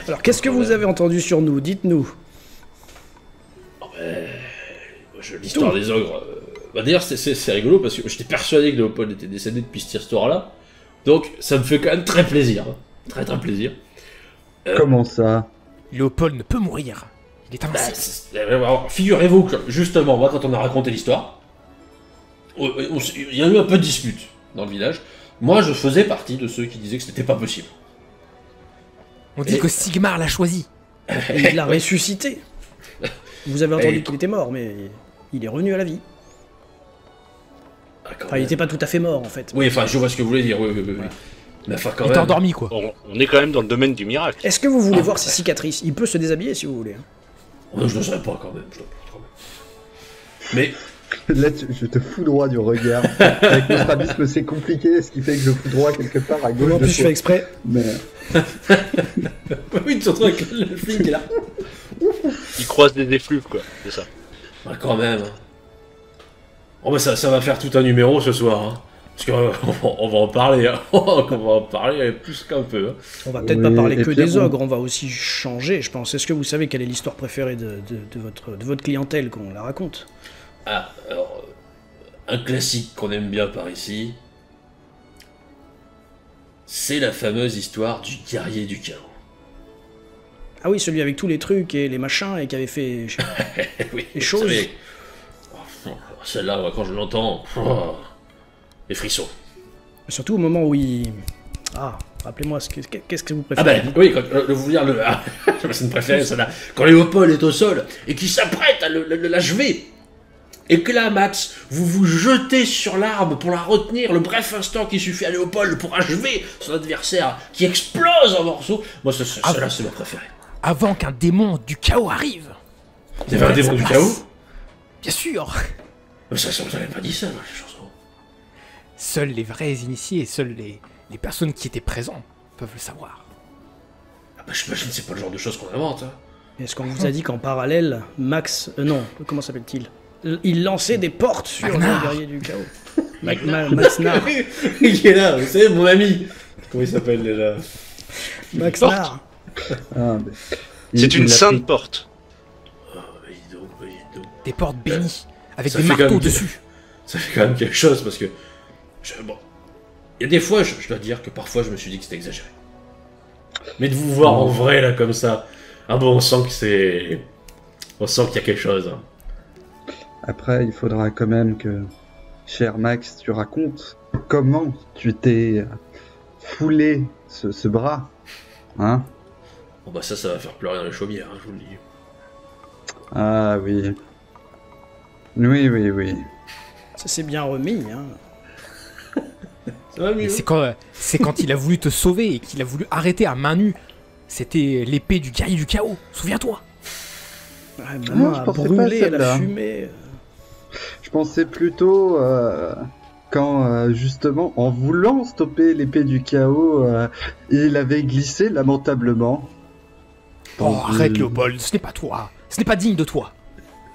Alors, qu'est-ce que vous avez entendu sur nous? Dites-nous. Oh, ben, l'histoire des ogres... Bah, d'ailleurs, c'est rigolo, parce que j'étais persuadé que Léopold était décédé depuis cette histoire-là. Donc, ça me fait quand même très plaisir. Hein. Très très plaisir. Comment ça? Léopold ne peut mourir. Il est invincible. Figurez-vous que, justement, moi, quand on a raconté l'histoire, il y a eu un peu de dispute dans le village. Moi, je faisais partie de ceux qui disaient que c'était pas possible. On dit que Sigmar l'a choisi. Et il l'a ressuscité. Vous avez entendu qu'il était mort, mais il est revenu à la vie. Enfin, il n'était pas tout à fait mort, en fait. Oui, enfin, je vois ce que vous voulez dire, oui. Ouais. Mais enfin, quand Il est endormi, quoi. On est quand même dans le domaine du miracle. Est-ce que vous voulez voir ses cicatrices? Il peut se déshabiller, si vous voulez. Non, je ne saurais pas, quand même. Mais... Là, je te fous droit du regard. Avec mon strabisme, c'est compliqué, ce qui fait que je fous droit quelque part à gauche. En plus, je fais exprès. Mais... oui, tu te retrouves avec le flic qui est là. Il croise des effluves, quoi, c'est ça. Ouais, quand même. Oh, bah, ça va faire tout un numéro ce soir. Hein. Parce qu'on va en parler. Hein. On va en parler plus qu'un peu. Hein. On va peut-être pas parler que des ogres, on va aussi changer, je pense. Est-ce que vous savez quelle est l'histoire préférée de votre clientèle qu'on la raconte? Ah, alors, un classique qu'on aime bien par ici, c'est la fameuse histoire du guerrier du chaos. Ah oui, celui avec tous les trucs et les machins et qui avait fait oui, les choses. Celle-là, quand je l'entends, les frissons. Surtout au moment où il... Ah, rappelez-moi, qu'est-ce que vous Ah préférez? ben, oui, quand vous dire le... c'est une préférée, celle-là. Quand Léopold est au sol et qu'il s'apprête à l'achever, et que là, Max, vous vous jetez sur l'arme pour la retenir, le bref instant qui suffit à Léopold pour achever son adversaire qui explose en morceaux. Moi, celle-là, c'est ma préférée. Avant qu'un démon du chaos arrive. Il y avait un démon du chaos? Bien sûr. Mais ça, vous n'avez pas dit ça dans les chansons. Seuls les vrais initiés, seules les personnes qui étaient présents peuvent le savoir. Ah bah, j'imagine que c'est pas le genre de choses qu'on invente. Hein. Est-ce qu'on vous a dit qu'en parallèle, Max... non, comment s'appelle-t-il? Il lançait des portes sur le guerrier du chaos. Max Nar. Il est là, vous savez, mon ami. Comment il s'appelle déjà? Max Nar. Ah, c'est une sainte porte. Oh, bah, dis donc. Des portes bénies, avec Ça des fait quand marteaux même dessus. Ça fait quand même quelque chose, parce que... Bon, il y a des fois, je dois dire que parfois, je me suis dit que c'était exagéré. Mais de vous voir en vrai, là, comme ça... Ah bon, on sent que c'est... On sent qu'il y a quelque chose. Hein. Après, il faudra quand même que, cher Max, tu racontes comment tu t'es foulé ce bras, hein? Bon bah ça va faire pleurer dans les chaumières, hein, je vous le dis. Ah oui. Oui. Ça s'est bien remis, hein. Ça va mieux. Et c'est quand il a voulu te sauver et qu'il a voulu arrêter à main nue. C'était l'épée du guerrier du chaos, souviens-toi. Ouais, maman je a pensais pas brûlé, à elle a celle-là. fumé. Je pensais plutôt quand, justement, en voulant stopper l'épée du chaos, il avait glissé lamentablement. Oh, arrête Léopold, ce n'est pas toi. Ce n'est pas digne de toi.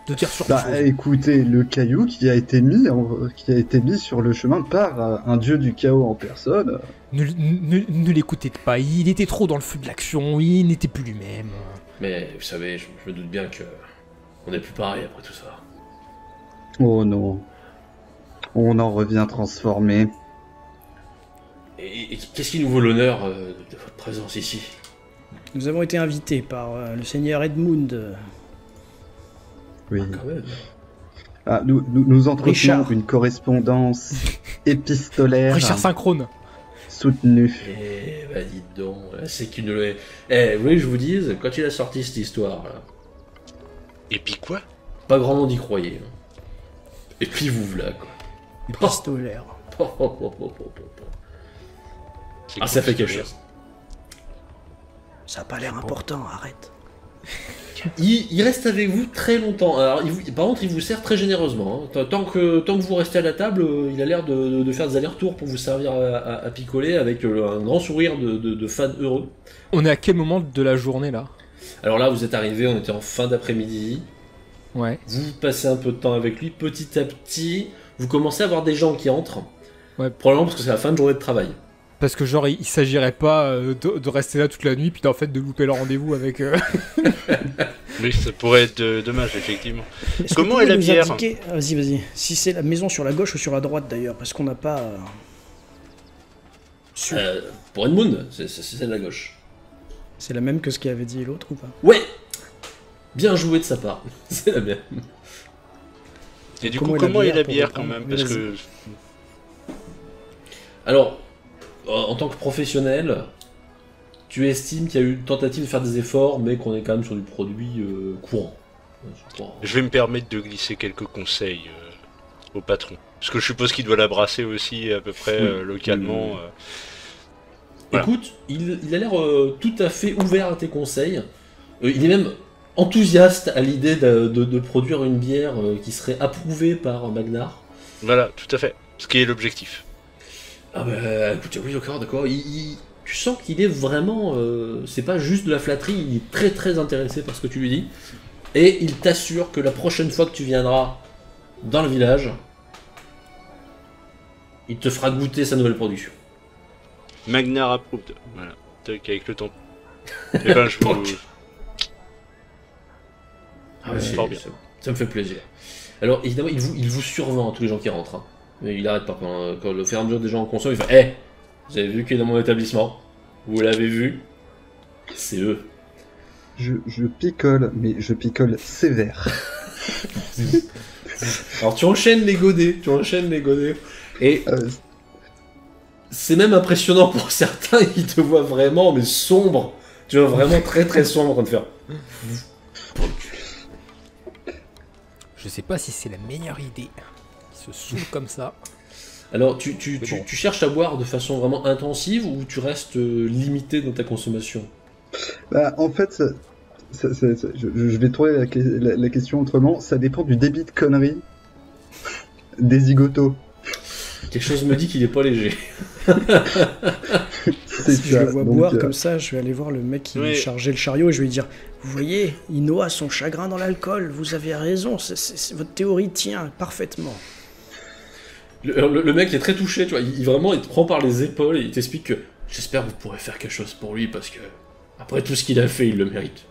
De dire sur Bah, écoutez, le caillou qui a été mis sur le chemin par un dieu du chaos en personne. Ne l'écoutez pas, il était trop dans le feu de l'action, il n'était plus lui-même. Mais vous savez, je me doute bien que... On n'est plus pareil après tout ça. Oh non. On en revient transformé. Et qu'est-ce qui nous vaut l'honneur de votre présence ici? Nous avons été invités par le seigneur Edmund. Oui. Quand même. Ah, nous entretenons Richard. une correspondance épistolaire Richard Synchrone. soutenue. Eh bah dites donc, c'est qu'il ne le... Eh, vous voulez que je vous dise, quand il a sorti cette histoire, là, Et puis quoi? pas grand monde y croyait. Hein. Et puis vous voilà, quoi. Épistolaire. Ah, ça fait quelque chose. Ça a pas l'air important, arrête. Il reste avec vous très longtemps. Alors, par contre, il vous sert très généreusement. Hein. Tant que vous restez à la table, il a l'air de faire des allers-retours pour vous servir à picoler avec un grand sourire de fan heureux. On est à quel moment de la journée là? Alors là, vous êtes arrivé, on était en fin d'après-midi. Ouais. Vous passez un peu de temps avec lui. Petit à petit, vous commencez à voir des gens qui entrent. Ouais. Probablement parce que c'est la fin de journée de travail. Parce que genre, il s'agirait pas de rester là toute la nuit, puis en fait de louper le rendez-vous avec... Oui, ça pourrait être dommage, effectivement. Est-ce Comment que vous est la pouvez nous bière? indiquer- Vas-y. Si c'est la maison sur la gauche ou sur la droite d'ailleurs, parce qu'on n'a pas. Su. Pour Edmund, c'est celle de la gauche. C'est la même que ce qu'avait dit l'autre ou pas? Ouais. Bien joué de sa part. C'est la même. Et du Comment coup, est la comment est bière la pour bière quand reprendre? même? Parce Vas-y. que Alors, en tant que professionnel, tu estimes qu'il y a eu une tentative de faire des efforts, mais qu'on est quand même sur du produit courant. je vais me permettre de glisser quelques conseils au patron. Parce que je suppose qu'il doit la brasser aussi à peu près Oui. localement. Voilà. Écoute, il a l'air tout à fait ouvert à tes conseils. Il est même enthousiaste à l'idée de produire une bière qui serait approuvée par Magnard. Voilà, tout à fait. Ce qui est l'objectif. Ah bah écoute, oui d'accord. Tu sens qu'il est vraiment... c'est pas juste de la flatterie, il est très très intéressé par ce que tu lui dis. Et il t'assure que la prochaine fois que tu viendras dans le village, il te fera goûter sa nouvelle production. Magnar approved. Voilà. Tac, avec le temps. Et ben, je vous... Ah ouais, fort bien. ça me fait plaisir. Alors évidemment, il vous survend à tous les gens qui rentrent. Hein. Mais il arrête pas quand le ferme des gens en console, il fait hey, vous avez vu qui est dans mon établissement? Vous l'avez vu? C'est eux. Je picole, mais je picole sévère. Alors tu enchaînes les godets, Et c'est même impressionnant pour certains, ils te voient vraiment, mais sombre. Tu vois, vraiment très très sombre en train de faire. Je sais pas si c'est la meilleure idée. Il se saoule comme ça. Alors tu Mais bon. cherches à boire de façon vraiment intensive ou tu restes limité dans ta consommation? Bah, en fait, je vais tourner la question autrement. Ça dépend du débit de conneries des zigotos. Quelque chose me dit qu'il est pas léger. C'est Si je ça. le vois Donc, boire comme ça, je vais aller voir le mec qui Oui. chargeait le chariot et je vais lui dire: vous voyez, il noie son chagrin dans l'alcool, vous avez raison, votre théorie tient parfaitement. Le mec est très touché, tu vois, il te prend par les épaules et il t'explique que j'espère que vous pourrez faire quelque chose pour lui parce que après tout ce qu'il a fait, il le mérite.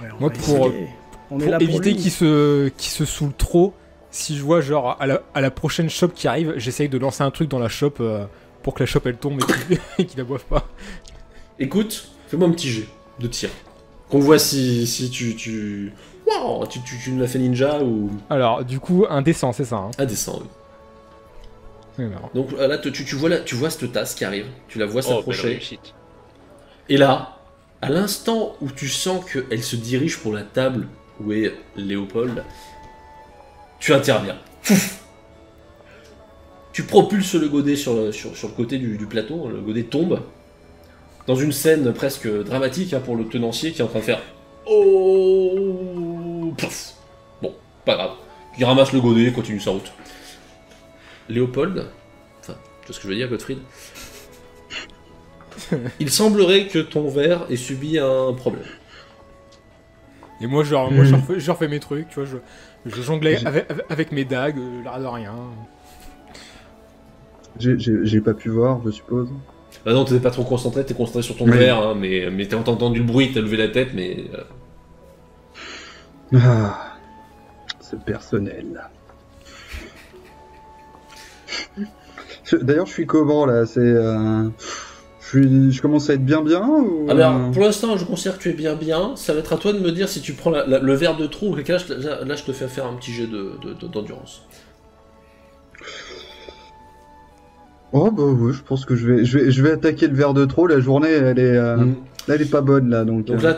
Ouais, on Moi, va pour- essayer. On est Pour là éviter lui. qu'il se saoule trop, si je vois genre à la prochaine shop qui arrive, j'essaye de lancer un truc dans la shop pour que la shop elle tombe et qu'il la boive pas. Écoute, fais-moi un petit jet de tir. Qu'on voit si tu... Wow, tu me l'as fait ninja ou Alors, du coup, indécent, c'est ça. Hein. indécent. Oui. Oui, alors. Donc là, tu vois cette tasse qui arrive, tu la vois Oh, belle s'approcher. réussite. Et là, à l'instant où tu sens qu'elle se dirige pour la table où est Léopold, tu interviens. Fouf. Tu propulses le godet sur le côté du plateau, le godet tombe, dans une scène presque dramatique hein, pour le tenancier qui est en train de faire oh pouf. Bon, pas grave. Il ramasse le godet et continue sa route. Léopold, enfin, tu vois ce que je veux dire, Gottfried? Il semblerait que ton verre ait subi un problème. Et moi, genre, je refais mes trucs, tu vois, je jonglais avec mes dagues, l'air de rien. j'ai pas pu voir, je suppose. Ah non, t'es pas trop concentré, t'es concentré sur ton Oui. verre, hein, mais t'as entendu le bruit, t'as levé la tête, mais... Ah, ce personnel. D'ailleurs, je suis comment là? Je commence à être bien ou... Alors, pour l'instant, je considère que tu es bien, ça va être à toi de me dire si tu prends le verre de trop, ou quelqu'un, là, je te fais faire un petit jet d'endurance. Oh bah ouais, je pense que je vais attaquer le verre de trop. La journée, elle est, là, elle est pas bonne là, donc. Donc là,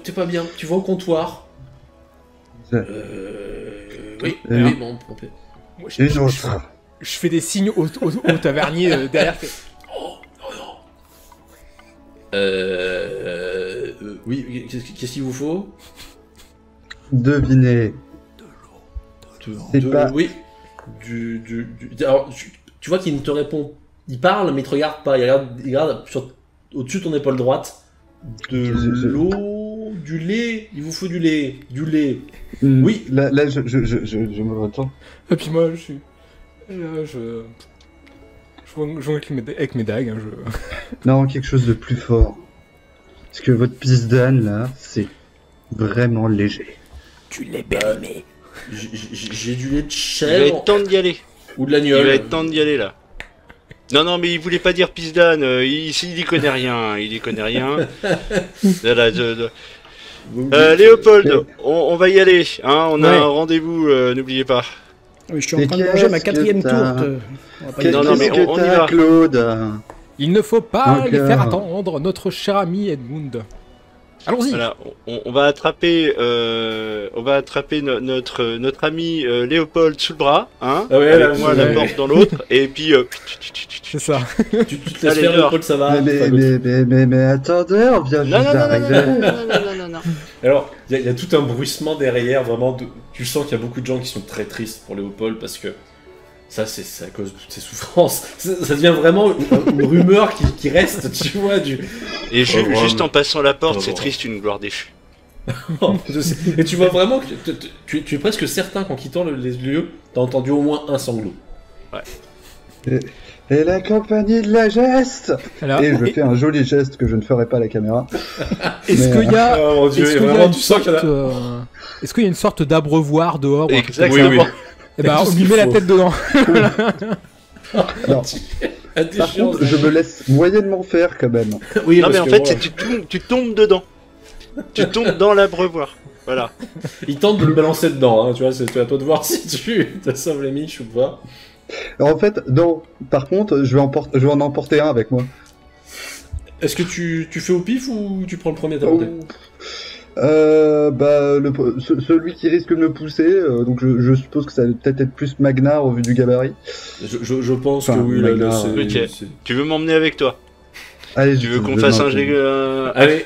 t'es pas bien, tu vas au comptoir. C'est- Oui, Et oui, bon, on peut... Moi, Une autre. je fais des signes au tavernier derrière. Oui, qu'est-ce qu'il vous faut? Devinez. C'est pas- Oui. Alors, tu vois qu'il ne te répond. Il parle, mais il te regarde pas. Il regarde au-dessus de ton épaule droite. De l'eau, du lait. Il vous faut du lait. Du lait. Oui. Là, je me retends. Et puis moi, je suis. Là, je. Je joue avec mes dagues. Hein, Non, quelque chose de plus fort. Parce que votre pisse d'âne, là, c'est vraiment léger. Tu l'es périmé. J'ai du lait de Il va chèvre être temps d'y aller. ou de Il va l'agneau. être temps d'y aller là. Non, mais il voulait pas dire pisse d'âne, il y connaît rien, il y connaît rien. Voilà, Léopold, on va y aller, hein, on a Ouais. un rendez-vous, n'oubliez pas. Oui, je suis en Mais train de manger ma qu'est-ce que 4ème t'as tourte. On va pas y Non, aller. non, mais Qu'est-ce que on y t'as, va. Claude? Il ne faut pas les Encore. faire attendre, notre cher ami Edmund. Allons-y. Voilà, on va attraper, notre ami Léopold sous le bras, hein, Ah ouais, avec là, moi ouais. la porte dans l'autre, et puis C'est ça. Tu te laisses Allez, faire, dehors. Paul, ça va. Mais, Enfin, mais attendez, on vient non, juste d'arriver. non. Alors, il y a tout un bruissement derrière, vraiment. Tu sens qu'il y a beaucoup de gens qui sont très tristes pour Léopold parce que ça, c'est à cause de toutes ces souffrances. Ça devient vraiment une rumeur qui reste, tu vois. Et Pauvre juste homme. en passant la porte, Pauvre c'est homme. triste, une gloire déchue. Je sais. Et tu vois vraiment que tu es presque certain qu'en quittant les lieux, t'as entendu au moins un sanglot. Et la compagnie de la geste. Voilà. Et je fais un joli geste que je ne ferai pas à la caméra. Est-ce Mais, qu'il y a, Oh mon dieu, est-ce qu'il y a vraiment, une tu sens qu'il y en a. sorte, est-ce qu'il y a une sorte d'abreuvoir dehors ou un truc comme ça Exactement. Oui, oui. Eh ben, Tout ce on lui qu'il met la faut. tête dedans. Non. À Par déchéance. contre, je me laisse moyennement faire quand même. Oui, Non, mais parce en que fait, moi, c'est tu tombes dedans. Tu tombes dans l'abreuvoir. Voilà. il tente de me balancer dedans, hein, tu vois, c'est à toi de voir si tu te sauves les miches ou pas. Alors, en fait, non. Par contre, je vais en emporter un avec moi. Est-ce que tu fais au pif ou tu prends le premier à Oh. porter Celui qui risque de me pousser, donc je suppose que ça va peut-être être plus Magnard au vu du gabarit. Je pense Enfin, que oui, là, Magnard, c'est... ok. Tu veux m'emmener avec toi? Allez, Tu veux qu'on fasse un jet Allez,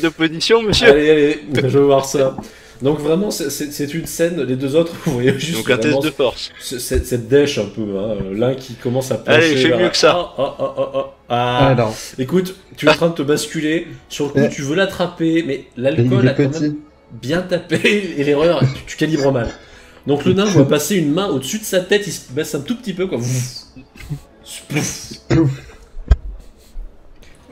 d'opposition, monsieur? allez, je veux voir ça. Donc vraiment, c'est une scène, les deux autres, vous voyez juste Donc un vraiment test de force. cette dèche un peu, hein, l'un qui commence à pencher Allez, fais vers- mieux que ça. Ah. Alors, Écoute, tu es en train de te basculer, sur le coup Eh. tu veux l'attraper, mais il l'alcool a est quand même petit. bien tapé, et l'erreur, tu calibres mal. Donc le nain voit passer une main au-dessus de sa tête, il se baisse un tout petit peu, quoi.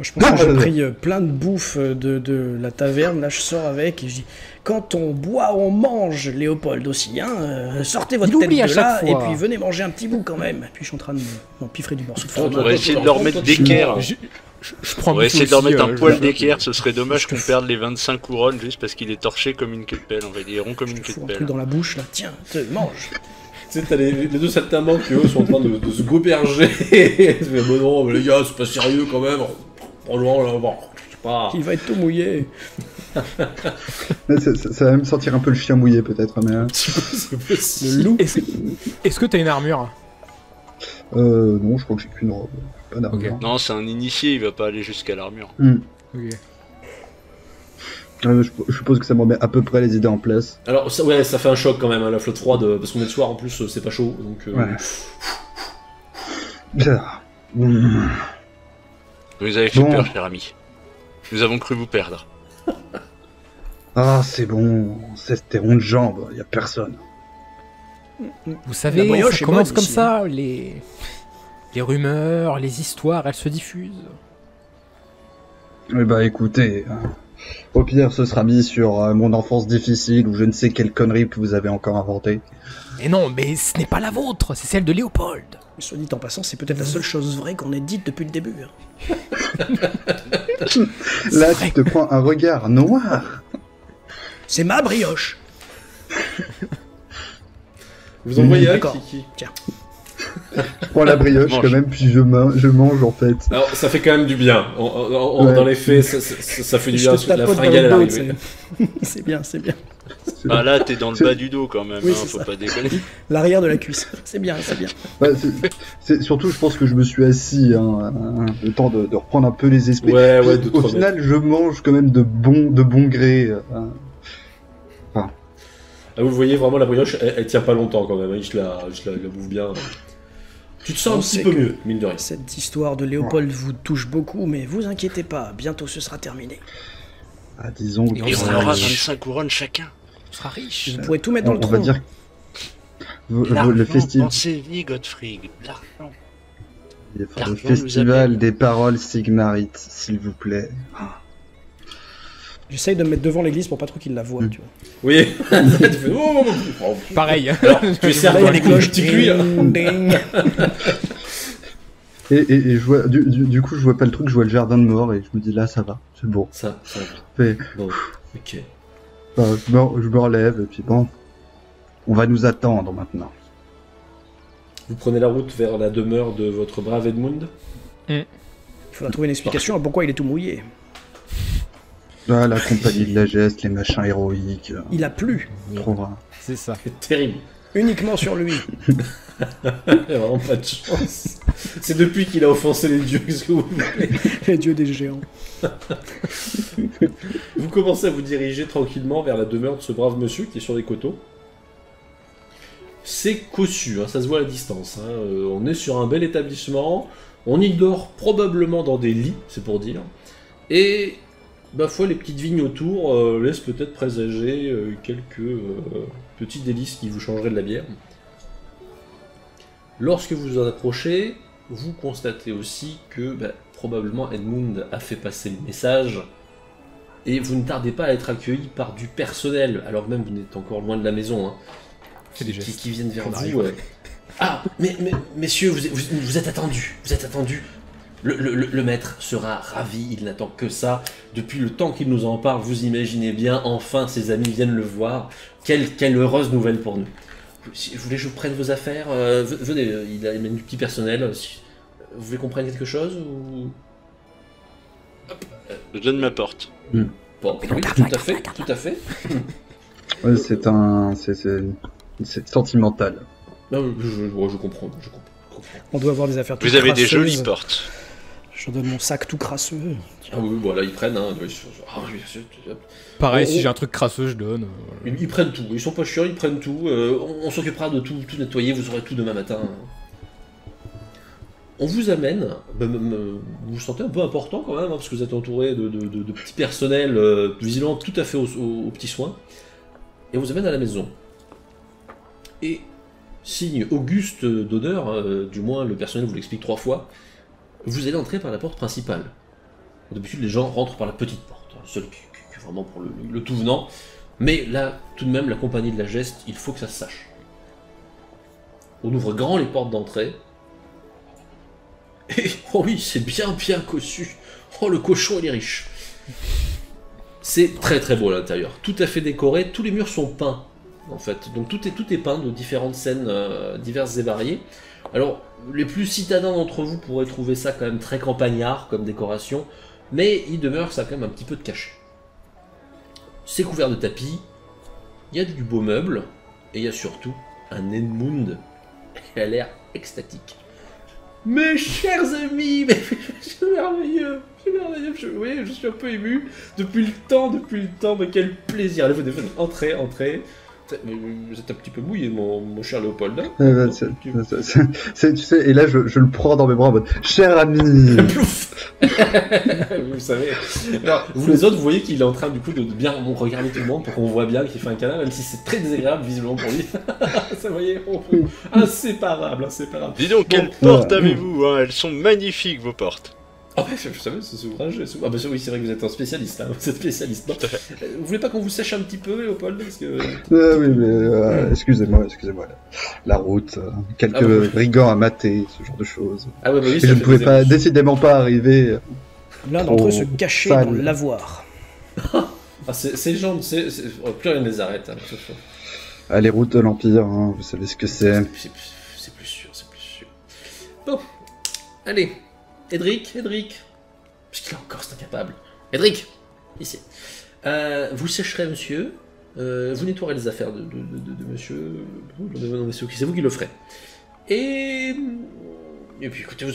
Je pense que j'ai pris plein de bouffe de la taverne. Là, je sors avec et je dis quand on boit, on mange, Léopold aussi. Hein, sortez votre Il tête oublie à de chaque là et fois. puis venez manger un petit bout quand même. Et puis je suis en train de m'empiffrer du morceau de Oh, On fromage. va essayer de leur mettre d'équerre. Je prends On va le essayer de leur aussi, mettre un je- poil d'équerre, ce serait dommage je qu'on te- perde les 25 couronnes juste parce qu'il est torché comme une queue de pelle. On va dire rond comme une Je queue fous de un pelle. truc dans la bouche là. Tiens, mange. Tu sais, t'as les deux saltimbanques qui eux sont en train de se goberger. Mais bon, non, mais les gars, c'est pas sérieux quand même. Prends-le là, bon, je sais pas. Il va être tout mouillé. Mais ça va même sentir un peu le chien mouillé peut-être. Mais, C'est possible. Le loup. Est-ce que t'as une armure? non, je crois que j'ai qu'une robe. Pas d'armure. Ok. Non, c'est un initié, il va pas aller jusqu'à l'armure. Ok. Je suppose que ça me remet à peu près les idées en place. Alors, ça, ouais, ça fait un choc quand même, hein, la flotte froide, parce qu'on est le soir en plus, c'est pas chaud. Donc, Ouais. Bizarre. Vous nous avez fait Bon. peur, cher ami. Nous avons cru vous perdre. Ah, c'est bon. C'était rond de jambes. Y a personne. Vous savez, La brioche ça est commence bonne comme ici, ça, les rumeurs, les histoires, elles se diffusent. Eh bah écoutez, au pire ce sera mis sur mon enfance difficile ou je ne sais quelle connerie que vous avez encore inventée. Mais non, mais ce n'est pas la vôtre, c'est celle de Léopold. Soit dit en passant, c'est peut-être la seule chose vraie qu'on ait dite depuis le début. Hein. Là tu te prends un regard noir. C'est ma brioche. vous en voyez un D'accord. qui... Tiens. Je prends la brioche Mange. quand même puis je mange en fait. Alors, ça fait quand même du bien. Ouais. Dans les faits, ça fait du Je bien, te parce que la tapote dans fringale est le dos. arrivée. C'est bien, c'est bien. Ah là, t'es dans le bas du dos quand même, Oui, hein, c'est faut ça. pas déconner. L'arrière de la cuisse. C'est bien, c'est bien. Ouais, surtout je pense que je me suis assis le temps de reprendre un peu les esprits. Ouais, ouais, Puis, de te au remettre. final je mange quand même de bon gré. Ah, vous voyez vraiment la brioche, elle tient pas longtemps quand même, hein, je la bouffe bien. Tu te sens On un petit sait peu que- mieux, mine de rien. Cette histoire de Léopold vous touche beaucoup, mais vous inquiétez pas, bientôt ce sera terminé. Ah, disons Et Et on on sera aura riche. 25 couronnes chacun. Tu seras riche. Vous pourrez tout mettre dans le on va tronc. dire le L'argent, festif. pensez-y, Godfrey. L'argent. Il faut le L'argent nous festival appelle. des paroles sigmarites, s'il vous plaît. J'essaye de me mettre devant l'église pour pas trop qu'il la voie, tu vois. Oui. Tu fais, oh, oh, oh. Pareil. Alors, tu es cerveau, Là, il y a des cloches. tu cuis, là. Ding, ding. Et je vois, du coup, je vois pas le truc, je vois le jardin de mort et je me dis là, ça va, c'est bon. Ça va. Fait, Bon, ok. enfin, je me relève et puis bon, on va nous attendre maintenant. Vous prenez la route vers la demeure de votre brave Edmund. Il faudra trouver une explication à pourquoi il est tout mouillé. Ah, la compagnie de la geste, les machins héroïques. Il a plu, Trop rare. C'est ça. C'est terrible. uniquement sur lui. Il n'y a vraiment pas de chance. C'est depuis qu'il a offensé les dieux, qu'est-ce que vous voulez. Les dieux des géants. Vous commencez à vous diriger tranquillement vers la demeure de ce brave monsieur qui est sur les coteaux. C'est cossu, hein, ça se voit à la distance. Hein. On est sur un bel établissement. On y dort probablement dans des lits, c'est pour dire. Et, ma foi, les petites vignes autour laissent peut-être présager quelques petits délices qui vous changeraient de la bière. Lorsque vous vous en approchez, vous constatez aussi que probablement Edmund a fait passer le message et vous ne tardez pas à être accueilli par du personnel, alors même vous n'êtes encore loin de la maison, hein, Fais des gestes. qui viennent vers On vous. arrive. Ah, mais messieurs, vous êtes attendus, vous êtes attendus. Le maître sera ravi, il n'attend que ça. Depuis le temps qu'il nous en parle, vous imaginez bien, enfin ses amis viennent le voir. Quelle heureuse nouvelle pour nous. Si vous voulez que je prenne vos affaires, venez, il amène du petit personnel. Vous voulez qu'on prenne quelque chose ou... Je donne ma porte. Bon, oui, tout à fait, tout à fait. Ouais, c'est sentimental. Non, je comprends, je comprends. On doit avoir des affaires toutes Vous avez des crasseuses. jolies portes. Je donne mon sac tout crasseux. Ah oui, voilà, ils prennent. Hein, ah, oui, Pareil, Oh, si oh. j'ai un truc crasseux, je donne. Voilà. ils prennent tout, ils sont pas chiants, ils prennent tout. On s'occupera de tout nettoyer, vous aurez tout demain matin. On vous amène, vous vous sentez un peu important quand même, hein, parce que vous êtes entouré de petits personnels visiblement tout à fait aux petits soins. Et on vous amène à la maison. Et, signe auguste d'honneur, du moins le personnel vous l'explique 3 fois, vous allez entrer par la porte principale. D'habitude, les gens rentrent par la petite porte, hein, celle qui est vraiment pour le tout venant. Mais là, tout de même, la compagnie de la geste, il faut que ça se sache. On ouvre grand les portes d'entrée. Et, oh oui, c'est bien cossu. Oh, le cochon, il est riche. C'est très très beau à l'intérieur. Tout à fait décoré, tous les murs sont peints, en fait. Donc tout est peint de différentes scènes diverses et variées. Alors, les plus citadins d'entre vous pourraient trouver ça quand même très campagnard comme décoration, mais il demeure que ça a quand même un petit peu de cachet. C'est couvert de tapis, il y a du beau meuble, et il y a surtout un Edmund qui a l'air extatique. Mes chers amis, mais c'est merveilleux, oui, je suis un peu ému depuis le temps, mais quel plaisir. Allez, venez, entrez. Mais vous êtes un petit peu mouillé, mon cher Léopold. Hein. Tu sais, et là je le prends dans mes bras en mode cher ami. Plouf. Vous savez. Alors, vous les autres, vous voyez qu'il est en train du coup de bien regarder tout le monde pour qu'on voit bien qu'il fait un câlin, même si c'est très désagréable visiblement pour lui. Ça, vous voyez, inséparable. Dis donc, Bon, quelles portes voilà. avez-vous hein. Elles sont magnifiques, vos portes. Ah ouais, vous savez, c'est ouvragé. Ah bah oui, c'est vrai que vous êtes un spécialiste, hein. Vous êtes spécialiste. Non. Tout à fait. Vous voulez pas qu'on vous sèche un petit peu, Léopold, parce que... Oui, mais excusez-moi, la route, quelques Ah, bah, oui. brigands à mater, ce genre de choses. Ah ouais, bah oui, Et ça je ne fait pouvais des pas, émotions. décidément pas arriver. L'un d'entre eux se Trop cachait sale. dans le lavoir. Ah, ces gens, plus rien ne les arrête. Hein. À les routes de l'Empire, hein, vous savez ce que c'est. C'est plus sûr. Bon, allez, Edric, parce qu'il est encore c'est incapable. Edric, ici. Vous sécherez, monsieur. Vous nettoierez les affaires de monsieur. Non, c'est vous qui le ferez. Et puis écoutez, vous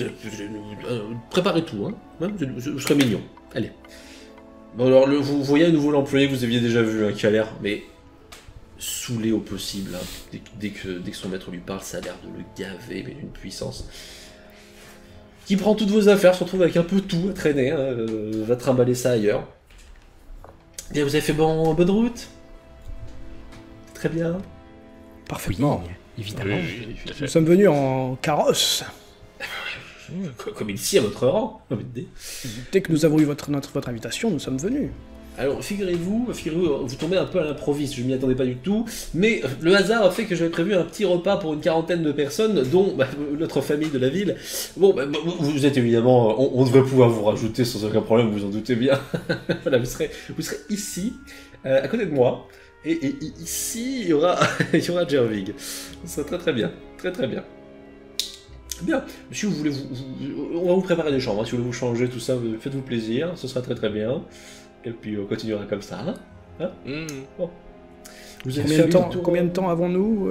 préparez tout, hein. Vous serez mignon. Allez. Bon alors, vous voyez à nouveau l'employé que vous aviez déjà vu, hein, qui a l'air, mais saoulé au possible. Hein. Dès que son maître lui parle, ça a l'air de le gaver, mais d'une puissance. Qui prend toutes vos affaires, se retrouve avec un peu tout à traîner, hein, va trimballer ça ailleurs. Bien, vous avez fait bonne route. Très bien. Parfaitement. Évidemment. Oui, tout à fait. Nous sommes venus en carrosse. Comme il sied à votre rang, j'ai envie de dire. Dès que nous avons eu votre invitation, nous sommes venus. Alors, figurez-vous, vous tombez un peu à l'improviste, je m'y attendais pas du tout, mais le hasard a fait que j'avais prévu un petit repas pour une quarantaine de personnes, dont notre famille de la ville. Bon, vous êtes évidemment, on devrait pouvoir vous rajouter sans aucun problème, vous en doutez bien. Voilà, vous serez ici, à côté de moi, et ici, il y aura Jervig. Ce sera très très bien, très très bien. Bien, si vous voulez, on va vous préparer des chambres, hein. Si vous voulez vous changer, tout ça, faites-vous plaisir, ce sera très très bien. Et puis on continuera comme ça, hein. Bon. Vous avez Combien de temps avons-nous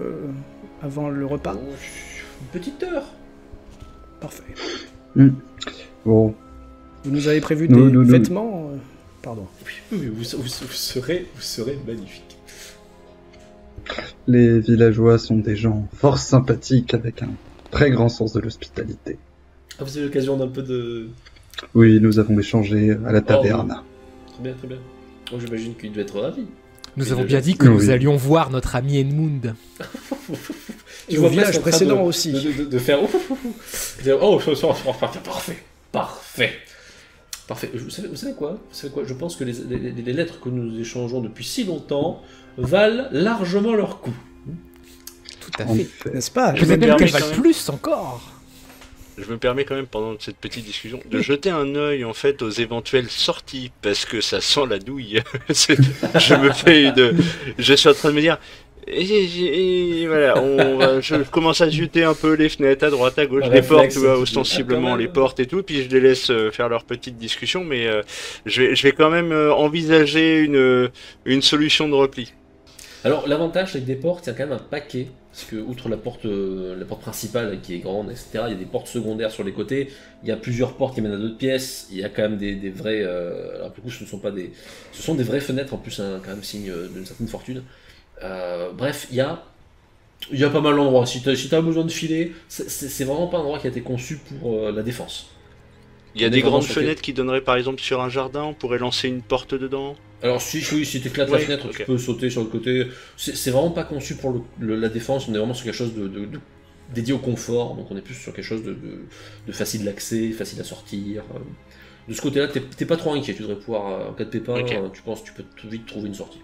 avant le repas? Une petite heure. Parfait. Bon, Vous nous avez prévu des vêtements Pardon. Oui, vous serez magnifique. les villageois sont des gens fort sympathiques avec un très grand sens de l'hospitalité. Ah, vous avez l'occasion d'un peu de... Oui, nous avons échangé à la taverne. Très bien, très bien. Oh, j'imagine qu'il devait être ravi. Nous avons bien dit que nous allions voir notre ami Edmund. Et au village précédent aussi. De faire... Oh, parfait. Vous savez quoi? Je pense que les lettres que nous échangeons depuis si longtemps valent largement leur coût. Tout à fait. N'est-ce pas? Peut-être même qu'elles valent plus encore. Je me permets quand même pendant cette petite discussion de jeter un œil en fait aux éventuelles sorties parce que ça sent la douille. Je suis en train de me dire et voilà, je commence à jeter un peu les fenêtres à droite, à gauche, les portes, tu vois, ostensiblement les portes et tout, puis je les laisse faire leur petite discussion, mais je vais quand même envisager une solution de repli. Alors l'avantage c'est que des portes, il y a quand même un paquet. Parce que, outre la porte principale qui est grande, etc., il y a des portes secondaires sur les côtés, il y a plusieurs portes qui mènent à d'autres pièces, il y a quand même des vrais... alors, du coup, ce sont des vraies fenêtres, en plus, quand même signe d'une certaine fortune. Bref, il y a pas mal d'endroits. Si t'as besoin de filer, c'est vraiment pas un endroit qui a été conçu pour la défense. Il y a des grandes fenêtres qui donneraient, par exemple, sur un jardin, on pourrait lancer une porte dedans. Alors si tu éclates la fenêtre, tu peux sauter sur le côté. C'est vraiment pas conçu pour la défense, on est vraiment sur quelque chose de dédié au confort, donc on est plus sur quelque chose de facile d'accès, facile à sortir. De ce côté-là, t'es pas trop inquiet, tu devrais pouvoir, en cas de pépin, tu penses que tu peux vite trouver une sortie.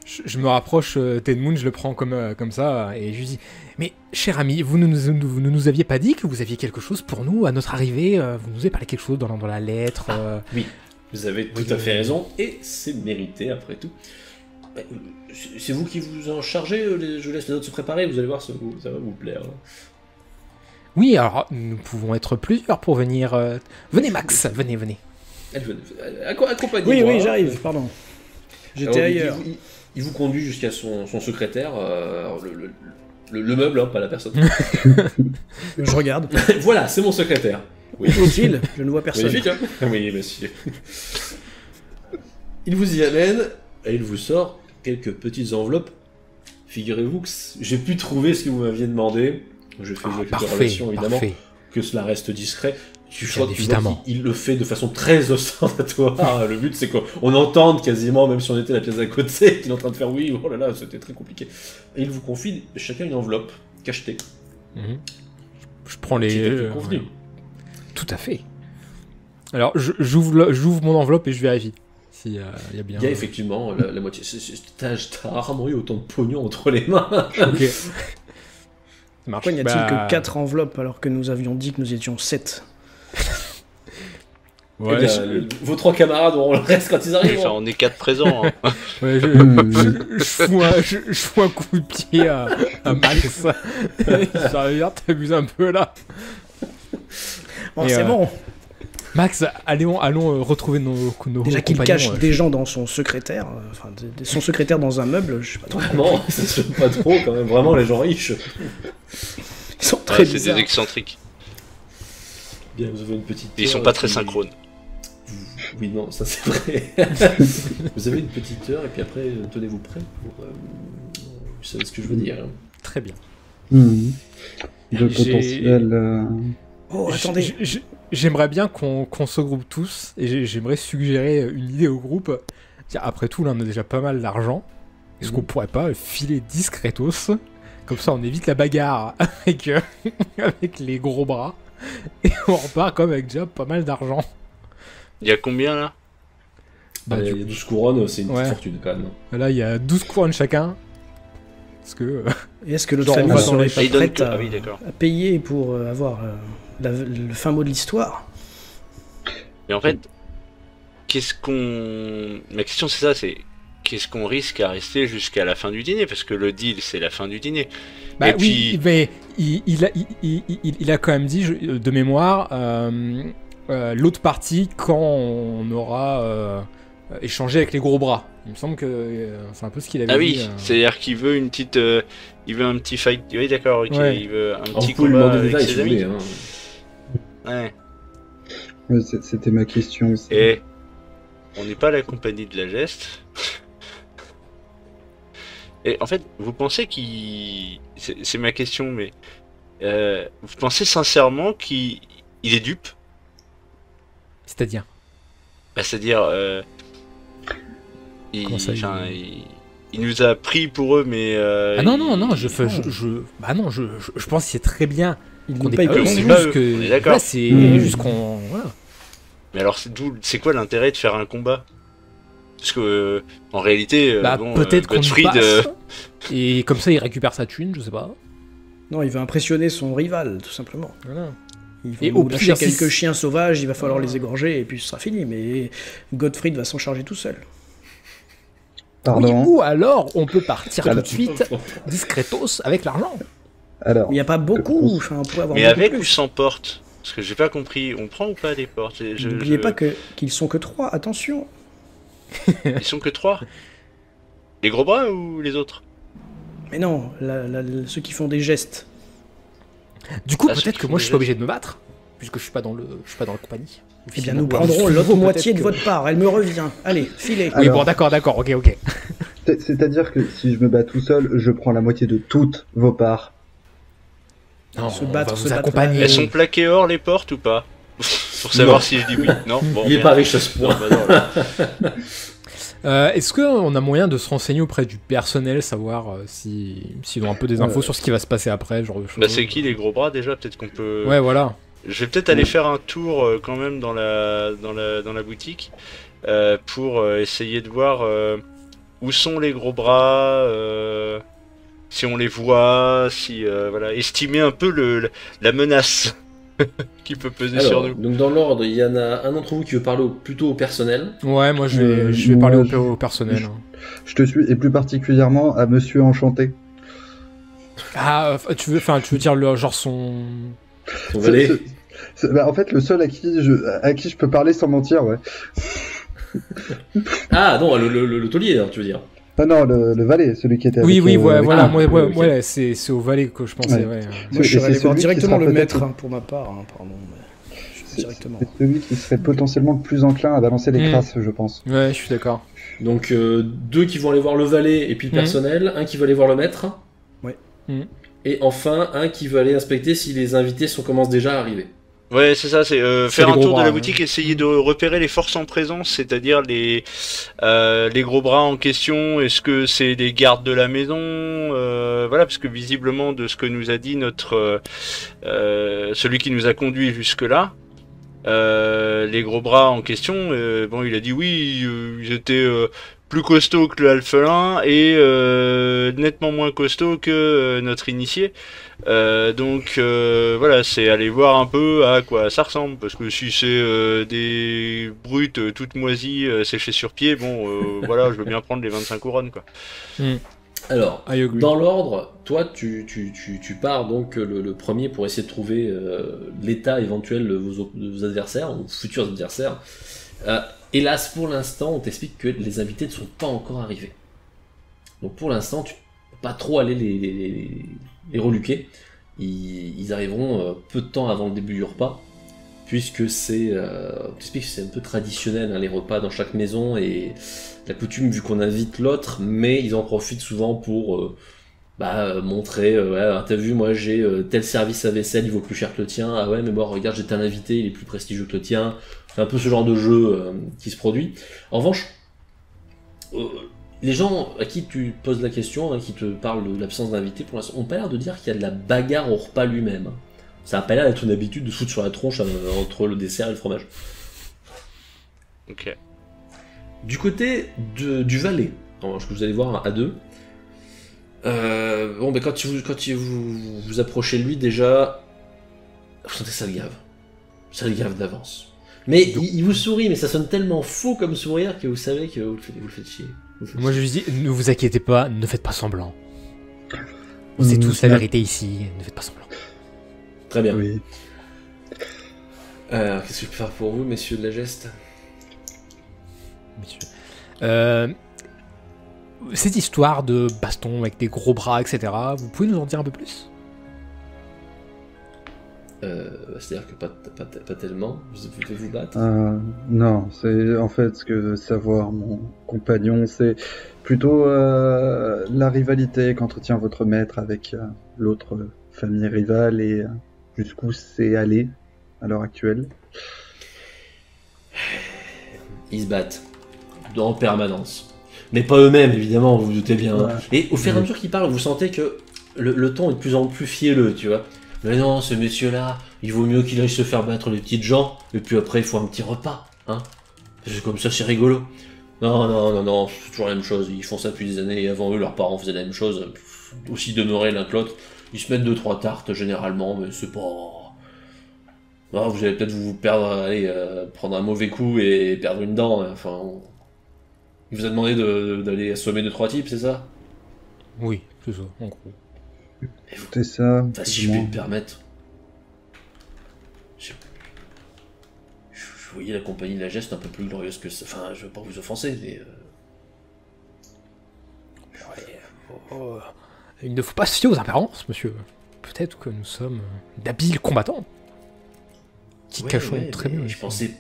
Je me rapproche d'Edmund, je le prends comme ça, et je lui dis « Mais, cher ami, vous ne nous aviez pas dit que vous aviez quelque chose pour nous à notre arrivée vous nous avez parlé quelque chose dans la lettre Oui. Vous avez tout à fait raison, et c'est mérité après tout. C'est vous qui vous en chargez, je laisse les autres se préparer, vous allez voir, ça va vous plaire. Oui, alors nous pouvons être plusieurs pour venir. Venez Max, venez. Accompagnez-moi. Oui, j'arrive, pardon. J'étais ailleurs. Il vous conduit jusqu'à son secrétaire, le meuble, pas la personne. Je regarde. Voilà, c'est mon secrétaire. Oui, utile, je ne vois personne. Magnifique, hein? Oui, monsieur. Il vous y amène et il vous sort quelques petites enveloppes. Figurez-vous que j'ai pu trouver ce que vous m'aviez demandé. Je fais quelques relations, évidemment, que cela reste discret. Il le fait de façon très ostentatoire. Le but, c'est qu'on entende quasiment, même si on était à la pièce à côté, qu'il est en train de faire oui, oh là là, c'était très compliqué. Et il vous confie chacun une enveloppe cachetée. Je prends les... Tout à fait. Alors, j'ouvre mon enveloppe et je vérifie s'il y a bien... Il y a effectivement la moitié. T'as rarement eu autant de pognon entre les mains. Ok. Pourquoi n'y a-t-il que 4 enveloppes alors que nous avions dit que nous étions 7? Ouais, vos 3 camarades auront le reste quand ils arrivent. Enfin, on est 4 présents. Hein. Ouais, je fous un coup de pied à Max. T'abuses un peu là. Oh, c'est bon. Max, allons retrouver nos déjà qu'il cache des gens dans son secrétaire, son secrétaire dans un meuble, je sais pas trop. Vraiment, ça se fait pas trop quand même, vraiment les gens riches. Ils sont très bizarres. C'est des excentriques. Bien, vous avez une petite... Ils sont pas très synchrones. Oui, non, ça c'est vrai. Vous avez une petite heure et puis après, tenez-vous prêts pour... vous savez ce que je veux dire. Hein. Très bien. De potentiel... Oh, attendez. J'aimerais bien qu'on se groupe tous, et j'aimerais suggérer une idée au groupe. Après tout, là, on a déjà pas mal d'argent. Est-ce qu'on pourrait pas filer discretos? Comme ça, on évite la bagarre avec les gros bras. Et on repart comme avec déjà pas mal d'argent. Il y a combien là? Bah, il y a 12 couronnes, c'est une Ouais. petite fortune quand même. Là, il y a 12 couronnes chacun. Parce que... Et est-ce que notre Genre, famille on va serait dans Ah, pas il donne prête que... à, Ah oui, d'accord. à payer pour avoir le fin mot de l'histoire? Mais en fait, qu'est-ce qu'on... Ma question c'est ça, c'est qu'est-ce qu'on risque à rester jusqu'à la fin du dîner? Parce que le deal, c'est la fin du dîner. Bah Et oui, puis- mais il a quand même dit, de mémoire, l'autre partie quand on aura échangé avec les gros bras. Il me semble que c'est un peu ce qu'il avait Ah dit. oui, c'est-à-dire qu'il veut une petite... il veut un petit fight... Oui, d'accord, ok. Ouais. Il veut un Alors, petit vous pouvez lui combat demander des avec détails si ses vous amis. voulez. Hein. Ouais. Ouais, c'était ma question aussi. Et on n'est pas la compagnie de la geste. Et en fait, vous pensez qu'il... C'est ma question, mais... vous pensez sincèrement qu'il est dupe? C'est-à-dire Bah, c'est-à-dire... Comment ça, il nous a pris pour eux, mais... Ah non, bah non, je pense que c'est très bien Il qu'on nous n'est paye pas eux, pour on juste est pas eux, que... on est d'accord. Là, c'est Mmh. juste qu'on... Voilà. Mais alors, c'est quoi l'intérêt de faire un combat? Parce que, en réalité, Bah, bon, peut-être qu'on y Gottfried, passe, et comme ça il récupère sa thune, je sais pas. Non, il veut impressionner son rival, tout simplement. Voilà. Il va Et nous au lâcher pire, si quelques c'est- chiens sauvages, il va falloir les égorger et puis ce sera fini. Mais Gottfried va s'en charger tout seul. Pardon. Oui, ou alors on peut partir tout Alors- de suite discretos avec l'argent. Alors, Il n'y a pas beaucoup, enfin, on pourrait avoir mais beaucoup avec ou plus. sans porte? Parce que j'ai pas compris, on prend ou pas des portes? N'oubliez pas qu'ils sont que 3, attention. Ils sont que 3. Les gros bras ou les autres? Mais non, ceux qui font des gestes. Du coup, Ah, ceux peut-être qui que font moi des je suis pas gestes. obligé de me battre, puisque je suis pas dans la compagnie. Eh bien, nous Ou prendrons alors, l'autre peut-être moitié de que- votre part. Elle me revient. Allez, filez. Oui, Alors- bon, d'accord, ok. c'est-à-dire que si je me bats tout seul, je prends la moitié de toutes vos parts. Non, Se on battre, va se vous battre. accompagner. Elles sont plaquées or les portes ou pas? Pour savoir Non. si je dis oui. Non, bon, Il est merde. pas riche à ce Non, point. bah non, là. Est-ce qu'on a moyen de se renseigner auprès du personnel, savoir s'ils ont un peu des infos sur ce qui va se passer après, ce genre de choses? Bah, c'est qui les gros bras déjà? Peut-être qu'on peut. Ouais, voilà. Je vais peut-être aller faire un tour quand même dans la boutique pour essayer de voir où sont les gros bras, si on les voit, si voilà, estimer un peu la menace qui peut peser sur Alors, nous. donc dans l'ordre, il y en a un d'entre vous qui veut parler plutôt au personnel. Ouais, moi je vais moi, parler je- au personnel. Je te suis, et plus particulièrement à Monsieur Enchanté. Ah, tu veux dire genre son... Son valet. Bah, en fait, le seul à qui je peux parler sans mentir, ouais. Ah non, le taulier, hein, tu veux dire. Ah non, le valet, celui qui était Oui, avec, oui, ouais, avec- voilà, Ah, moi, ok. ouais, c'est au valet que je pensais, Ouais. ouais. Moi, je Et serais c'est allé voir celui qui directement sera le peut-être- maître, hein, pour ma part, hein, pardon. Mais C'est directement. c'est celui qui serait potentiellement le plus enclin à balancer les Mm. crasses, je pense. Ouais, je suis d'accord. Donc deux qui vont aller voir le valet et puis le Mhm. personnel, un qui va aller voir le maître. Ouais. Mhm. Et enfin un qui va aller inspecter si les invités commencent déjà à arriver. Ouais, c'est ça, c'est C'est faire les un gros tour de bras, la hein. boutique, essayer de repérer les forces en présence, c'est-à-dire les gros bras en question. Est-ce que c'est des gardes de la maison? Voilà, parce que visiblement, de ce que nous a dit notre celui qui nous a conduit jusque-là, les gros bras en question, bon, il a dit oui, ils étaient plus costauds que le alphelin et nettement moins costauds que notre initié. Donc voilà, c'est aller voir un peu à quoi ça ressemble, parce que si c'est des brutes toutes moisies séchées sur pied, bon voilà, je veux bien prendre les 25 couronnes quoi. Alors, I agree. dans l'ordre, toi tu pars donc le premier pour essayer de trouver l'état éventuel de vos adversaires, ou futurs adversaires. Hélas, pour l'instant, on t'explique que les invités ne sont pas encore arrivés. Donc pour l'instant, tu peux pas trop aller les reluquer. Ils arriveront peu de temps avant le début du repas, puisque on t'explique que c'est un peu traditionnel, hein, les repas dans chaque maison, et la coutume, vu qu'on invite l'autre, mais ils en profitent souvent pour montrer, ouais, t'as vu, moi j'ai tel service à vaisselle, il vaut plus cher que le tien, ah ouais, mais moi regarde, j'ai tel invité, il est plus prestigieux que le tien. C'est un peu ce genre de jeu qui se produit. En revanche, les gens à qui tu poses la question, hein, qui te parlent de l'absence d'invité, pour l'instant, ont pas l'air de dire qu'il y a de la bagarre au repas lui-même. Ça a pas l'air d'être une habitude de se foutre sur la tronche entre le dessert et le fromage. Ok. Du côté du valet, alors, que vous allez voir à deux, bon, ben quand vous approchez de lui, déjà, vous sentez ça le gave. Ça le gave d'avance. Mais il vous sourit, mais ça sonne tellement faux comme sourire que vous savez que vous le faites chier. Moi je lui dis, ne vous inquiétez pas, ne faites pas semblant. On sait tous la vérité ici, ne faites pas semblant. Très bien. Oui. Qu'est-ce que je peux faire pour vous, messieurs de la geste? Monsieur. Cette histoire de baston avec des gros bras, etc., vous pouvez nous en dire un peu plus? C'est-à-dire que pas tellement. Vous devez vous battre. Non, c'est en fait ce que veut savoir mon compagnon, c'est plutôt la rivalité qu'entretient votre maître avec l'autre famille rivale et jusqu'où c'est allé à l'heure actuelle. Ils se battent en permanence. Mais pas eux-mêmes, évidemment, vous vous doutez bien. Ouais. Et au fur et à mesure qu'ils parlent, vous sentez que le ton est de plus en plus fielleux, tu vois. Mais non, ce monsieur-là, il vaut mieux qu'il aille se faire battre les petites gens, et puis après, il faut un petit repas, hein. C'est comme ça, c'est rigolo. Non, c'est toujours la même chose. Ils font ça depuis des années, et avant eux, leurs parents faisaient la même chose. Aussi demeurés l'un que l'autre. Ils se mettent 2-3 tartes, généralement, mais c'est pas... Non, vous allez peut-être vous perdre, prendre un mauvais coup et perdre une dent, hein. Enfin... Il vous a demandé d'aller assommer 2-3 types, c'est ça? Oui, c'est ça, en gros. C'est ça. Enfin, si je puis me permettre. Je voyais la compagnie de la geste un peu plus glorieuse que ça. Enfin, je veux pas vous offenser, mais... Il ne faut pas se fier aux apparences, monsieur. Peut-être que nous sommes d'habiles combattants. Qui cachons très bien. Je pensais...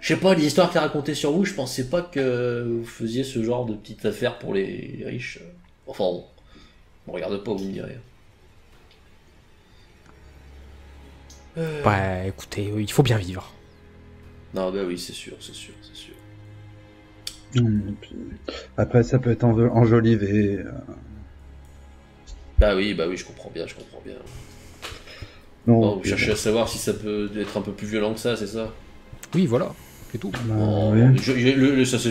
Je sais pas, l'histoire qu'il a racontée sur vous, je pensais pas que vous faisiez ce genre de petite affaire pour les riches. Enfin, on regarde pas, vous me direz. Bah, écoutez, il faut bien vivre. Non, bah oui, c'est sûr. Puis, après, ça peut être enjolivé. Bah oui, je comprends bien. Non, Bon, vous cherchez à savoir si ça peut être un peu plus violent que ça, c'est ça? Oui, voilà, c'est tout. Oui. Ça c'est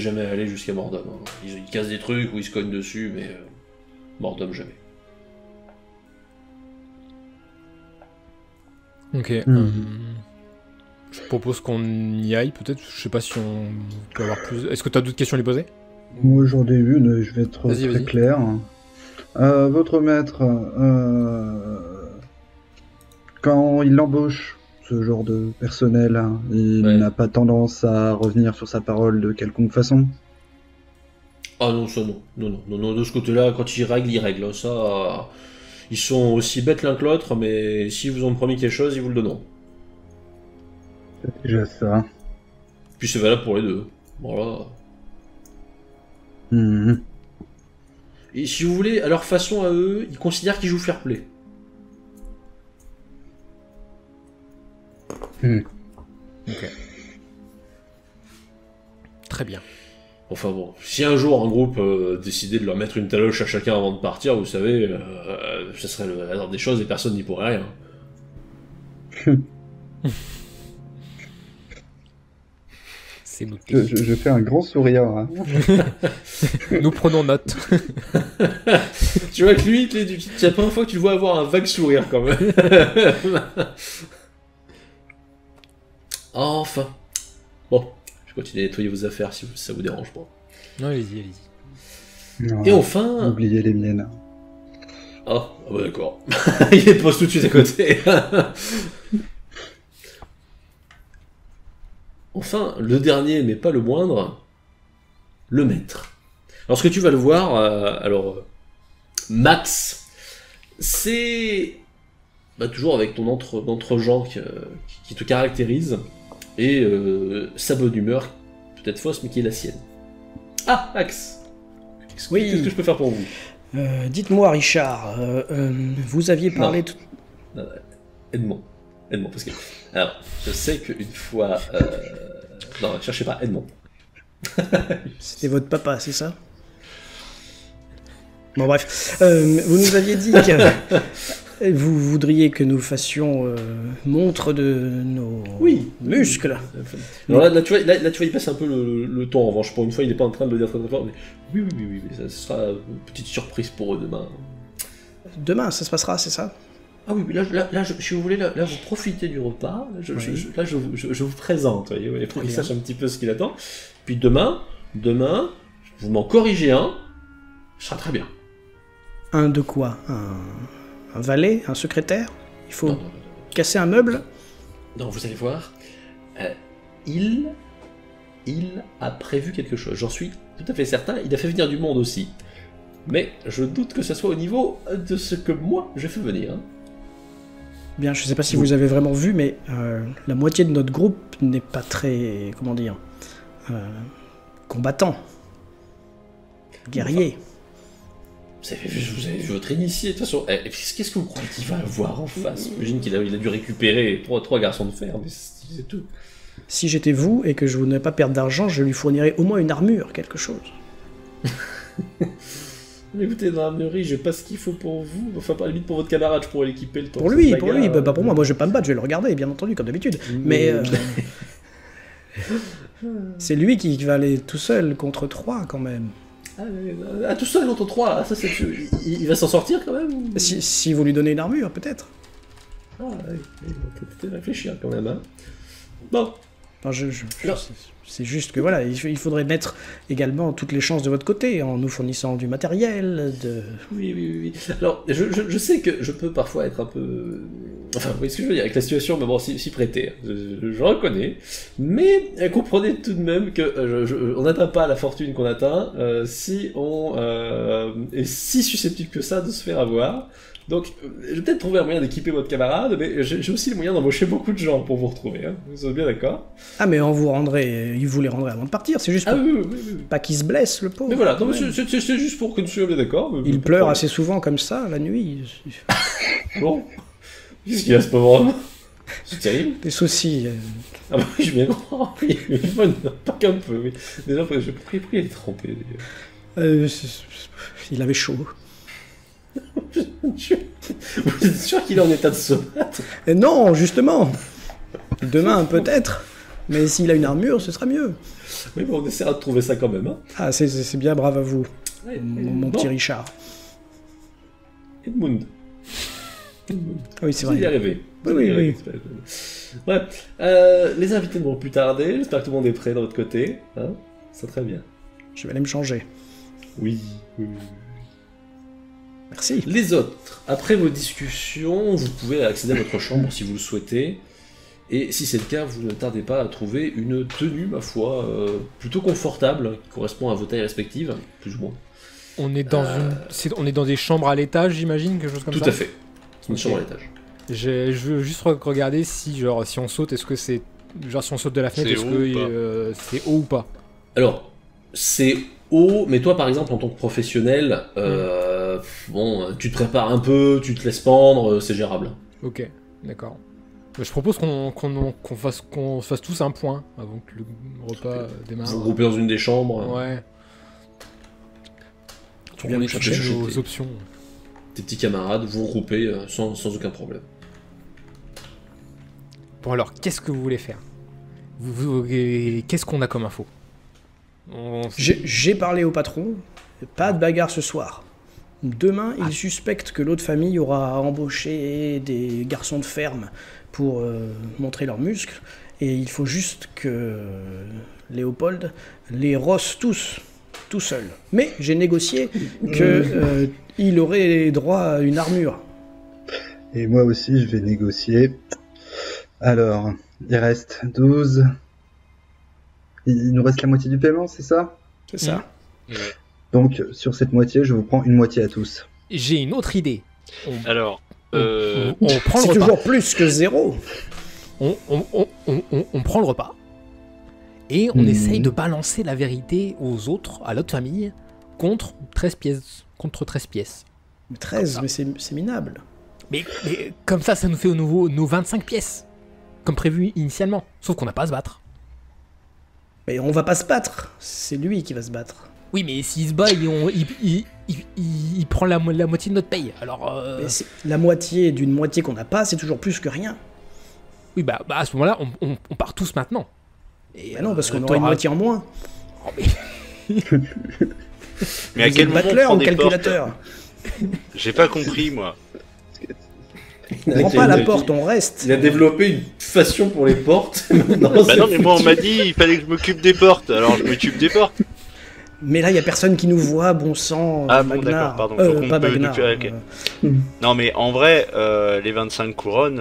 jamais allé jusqu'à Mordom. Hein. Ils cassent des trucs ou ils se cognent dessus, mais Mordom jamais. Ok. Je propose qu'on y aille, peut-être. Je sais pas si on peut avoir plus. Est-ce que tu as d'autres questions à lui poser? Moi j'en ai une, je vais être très clair. Votre maître, quand il embauche ce genre de personnel, hein, il n'a pas tendance à revenir sur sa parole de quelconque façon? Ah non, ça non. Non, de ce côté-là, quand ils règlent. Ça, ils sont aussi bêtes l'un que l'autre, mais s'ils vous ont promis quelque chose, ils vous le donneront. C'est déjà ça. Puis c'est valable pour les deux. Voilà. Et si vous voulez, à leur façon à eux, ils considèrent qu'ils jouent fair play. Ok. Très bien. Enfin bon, si un jour un groupe décidait de leur mettre une taloche à chacun avant de partir, vous savez, ce serait le hasard des choses et personne n'y pourrait rien. C'est noté. Je fais un grand sourire. Hein. Nous prenons note. Tu vois que lui, c'est la première fois que tu le vois avoir un vague sourire quand même. Enfin. Bon, je continue à nettoyer vos affaires si ça vous dérange pas. Non, allez-y. Non, Et enfin... oubliez les miennes. Ah bah d'accord. Il les pose tout de suite à côté. Enfin, le dernier, mais pas le moindre, le maître. Alors, ce que tu vas le voir, Max, c'est toujours avec ton entre-gens qui te caractérise, et sa bonne humeur, peut-être fausse, mais qui est la sienne. Ah, Max, qu'est-ce que je peux faire pour vous? Dites-moi, Richard, vous aviez parlé... Edmond, parce que... Alors, je sais qu'une fois... Non, ne cherchez pas Edmond. C'était votre papa, c'est ça? Bon, bref. Vous nous aviez dit que... Et vous voudriez que nous fassions montre de nos muscles. Alors là, tu vois, il passe un peu le ton. En revanche, pour une fois, il n'est pas en train de le dire très fort. Mais oui, ça sera une petite surprise pour eux demain. Demain, ça se passera, c'est ça? Ah oui, là, si vous voulez, là, vous profitez du repas. Je vous présente, voyez, pour qu'il sache un petit peu ce qu'il attend. Puis demain, vous m'en corrigez un, ce sera très bien. Un de quoi? Un valet? Un secrétaire? Il faut casser un meuble? Non, vous allez voir. Il a prévu quelque chose. J'en suis tout à fait certain. Il a fait venir du monde aussi. Mais je doute que ce soit au niveau de ce que moi, je fais venir. Hein. Bien, je ne sais pas si vous avez vraiment vu, mais la moitié de notre groupe n'est pas très, comment dire, combattant, guerrier. Enfin, vous avez vu votre initié, de toute façon. Qu'est-ce que vous croyez qu'il va avoir en face? J'imagine qu'il a dû récupérer trois garçons de fer, mais c'est tout. Si j'étais vous et que je voulais pas perdre d'argent, je lui fournirais au moins une armure, quelque chose. Mais écoutez, dans l'armurerie, j'ai pas ce qu'il faut pour vous. Enfin, par la limite, pour votre camarade, je pourrais l'équiper le temps. Pour lui, pas pour moi. Moi, je vais pas me battre, je vais le regarder, bien entendu, comme d'habitude. Mais c'est lui qui va aller tout seul contre 3, quand même. Tout seul contre 3, ça c'est... Il va s'en sortir, quand même ou... Si vous lui donnez une armure, peut-être. Il va peut-être réfléchir, quand même, hein. Bon. Non, c'est juste que voilà, il faudrait mettre également toutes les chances de votre côté en nous fournissant du matériel, Oui. Alors, je sais que je peux parfois être un peu... Enfin, vous voyez ce que je veux dire avec la situation, mais bon, s'y prêter, je reconnais. Mais comprenez tout de même que on n'atteint pas la fortune qu'on atteint si on est si susceptible que ça de se faire avoir. Donc, je vais peut-être trouver un moyen d'équiper votre camarade, mais j'ai aussi le moyen d'embaucher beaucoup de gens pour vous retrouver. Hein. Vous êtes bien d'accord? Ah, mais il vous les rendrait avant de partir, c'est juste pour pas qu'il se blesse, le pauvre. Mais voilà, c'est juste pour que nous soyons bien d'accord. Il pleure assez souvent comme ça, la nuit. Bon, qu'est-ce qu'il y a, ce pauvre homme? C'est terrible. Des soucis. Ah bah oui, je viens croire, oui, pas qu'un peu, oui. Déjà, pourquoi il est trempé, il avait chaud. Vous êtes sûr qu'il est en état de se battre? Non, justement. Demain, peut-être. Mais s'il a une armure, ce sera mieux. Oui, mais on essaiera de trouver ça quand même. Hein. Ah, c'est bien, brave à vous, mon petit Richard. Edmund. Ah oui, c'est vrai. Vous y arrivez. Oui. Bref, les invités ne vont plus tarder. J'espère que tout le monde est prêt de votre côté. Hein, c'est très bien. Je vais aller me changer. Oui. Merci. Les autres, après vos discussions, vous pouvez accéder à votre chambre si vous le souhaitez. Et si c'est le cas, vous ne tardez pas à trouver une tenue, ma foi, plutôt confortable, qui correspond à vos tailles respectives, plus ou moins. On est dans des chambres à l'étage, j'imagine, quelque chose comme ça. Tout à fait. Une chambre à l'étage. Je veux juste regarder si on saute, est-ce que c'est... Genre, si on saute de la fenêtre, est-ce que c'est haut ou pas? Alors, c'est haut, mais toi, par exemple, en tant que professionnel, bon, tu te prépares un peu, tu te laisses pendre, c'est gérable. Ok, d'accord. Je propose qu'on fasse tous un point avant que le repas démarre. Vous groupez dans une des chambres. Ouais. Tu viens me chercher nos options. Tes petits camarades, vous regroupez sans aucun problème. Bon alors, qu'est-ce que vous voulez faire? Qu'est-ce qu'on a comme info? J'ai parlé au patron, pas de bagarre ce soir. Demain, il suspecte que l'autre famille aura embauché des garçons de ferme pour montrer leurs muscles, et il faut juste que Léopold les rosse tous, tout seul. Mais j'ai négocié qu'il aurait droit à une armure. Et moi aussi, je vais négocier. Alors, il reste 12. Il nous reste la moitié du paiement, c'est ça? C'est ça. Donc, sur cette moitié, je vous prends une moitié à tous. J'ai une autre idée. Alors, on prend c'est le repas. toujours plus que 0. On prend le repas. Et on essaye de balancer la vérité aux autres, à l'autre famille, contre 13 pièces. 13, mais c'est minable. Mais comme ça nous fait au nouveau nos 25 pièces. Comme prévu initialement. Sauf qu'on n'a pas à se battre. Mais on va pas se battre. C'est lui qui va se battre. Oui, mais s'il se bat, il prend la moitié de notre paye. Alors. Mais la moitié d'une moitié qu'on n'a pas, c'est toujours plus que rien. Oui, bah à ce moment-là, on part tous maintenant. Et non, parce qu'on aura une moitié en moins. Oh, mais... Mais à quel moment on prend ou des calculateur portes? J'ai pas compris, moi. On prend pas la porte, on reste. Il a développé une passion pour les portes. Bah non, mais moi on m'a dit il fallait que je m'occupe des portes, alors je m'occupe des portes. Mais là, il y a personne qui nous voit, bon sang. Ah bon, d'accord, pardon. Donc on pas peut Magnar. okay. Non, mais en vrai, les 25 couronnes,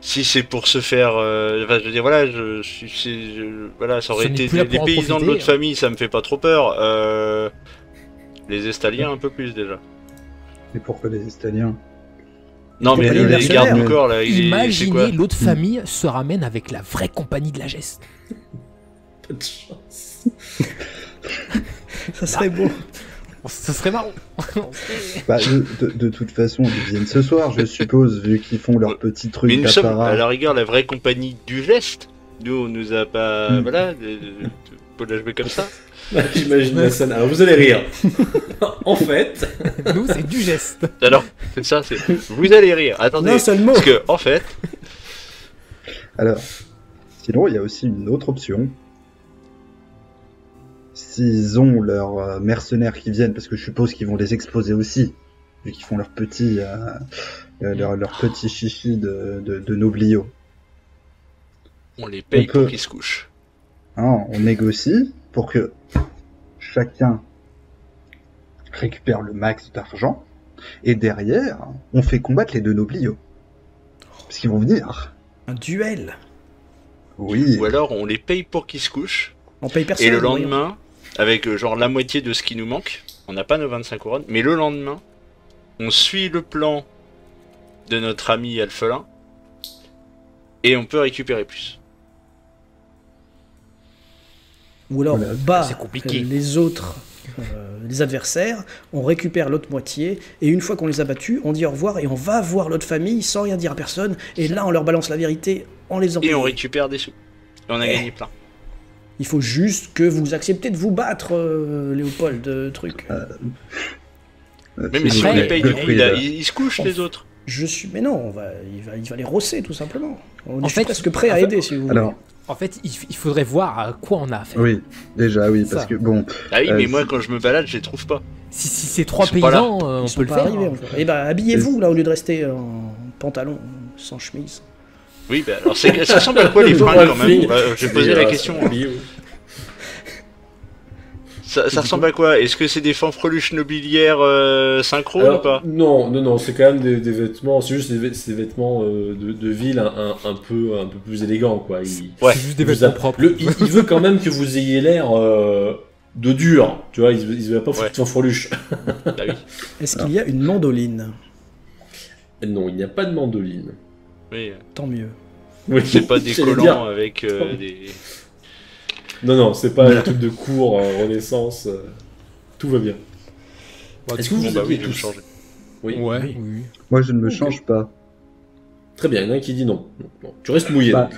si c'est pour se faire, enfin, je veux dire, voilà, voilà, ça aurait été des paysans de l'autre famille, ça me fait pas trop peur. Les Estaliens un peu plus déjà. Et pourquoi les Estaliens? Non, mais les gardes du corps là, imaginez l'autre famille se ramène avec la vraie compagnie de la geste. Pas de chance. Ça serait beau. Ça serait marrant. Bah, de toute façon, ils viennent ce soir, je suppose, vu qu'ils font leur petit truc mais nous sommes, d'apparat. à la rigueur, la vraie compagnie du geste. Nous, on nous a pas... Voilà, faut la jouer comme ça. J'imagine la scène. Alors, vous allez rire. En fait... Nous, c'est du geste. Alors, c'est ça, c'est... Vous allez rire. Attendez, non, seul mot. parce que, en fait... Alors, sinon, il y a aussi une autre option. S'ils ont leurs mercenaires qui viennent, parce que je suppose qu'ils vont les exposer aussi, vu qu'ils font leur petit chichi de noblio. On les paye pour qu'ils se couchent. Hein, on négocie pour que chacun récupère le max d'argent, et derrière, on fait combattre les deux noblios. Parce qu'ils vont venir. Un duel. Oui. Ou alors, on les paye pour qu'ils se couchent, On paye personne. et le lendemain, avec genre la moitié de ce qui nous manque, on n'a pas nos 25 couronnes, mais le lendemain, on suit le plan de notre ami Alphelin, et on peut récupérer plus. Ou alors Voilà, on bat c'est compliqué. les autres, les adversaires, on récupère l'autre moitié, et une fois qu'on les a battus, on dit au revoir et on va voir l'autre famille sans rien dire à personne, et là on leur balance la vérité en les Et envoyant. on récupère des sous. Et on a gagné plein. Il faut juste que vous acceptez de vous battre, Léopold, truc. Mais si on les paye, du coup, ils se couchent les autres. Mais non, il va les rosser tout simplement. Je suis fait, presque prêt à aider si vous voulez. Alors, En fait, il faudrait voir à quoi on a affaire. oui, déjà, oui, parce Ça. que bon. Ah oui, mais moi quand je me balade, je les trouve pas. Si c'est trois Ils sont pas là. paysans, on Ils peut le sont faire. pas arrivés encore. Eh ben, habillez-vous là au lieu de rester en pantalon, sans chemise. Oui, bah alors ça ressemble à quoi les fringues quand même? Je vais poser la question. Ça ressemble à quoi? Est-ce que c'est des fanfreluches nobiliaires synchro ou pas? Non, c'est quand même des vêtements, c'est juste des vêtements de ville un peu plus élégants, quoi. Ouais. C'est juste des vêtements propres. Il veut quand même que vous ayez l'air de dur, tu vois, il veut pas foutre de fanfreluche. Bah oui. Est-ce qu'il y a une mandoline? Non, il n'y a pas de mandoline. Oui. Tant mieux. Oui, C'est pas des j'allais collants dire. avec des... Non, c'est pas un truc de cours, Renaissance, tout va bien. Est-ce que vous Bon bah oui, aviez je vais me tous... changer. Oui. Ouais, Oui. oui. Moi, je ne me change pas. Très bien, il y en a un qui dit non. Non. Tu restes mouillé, Bah,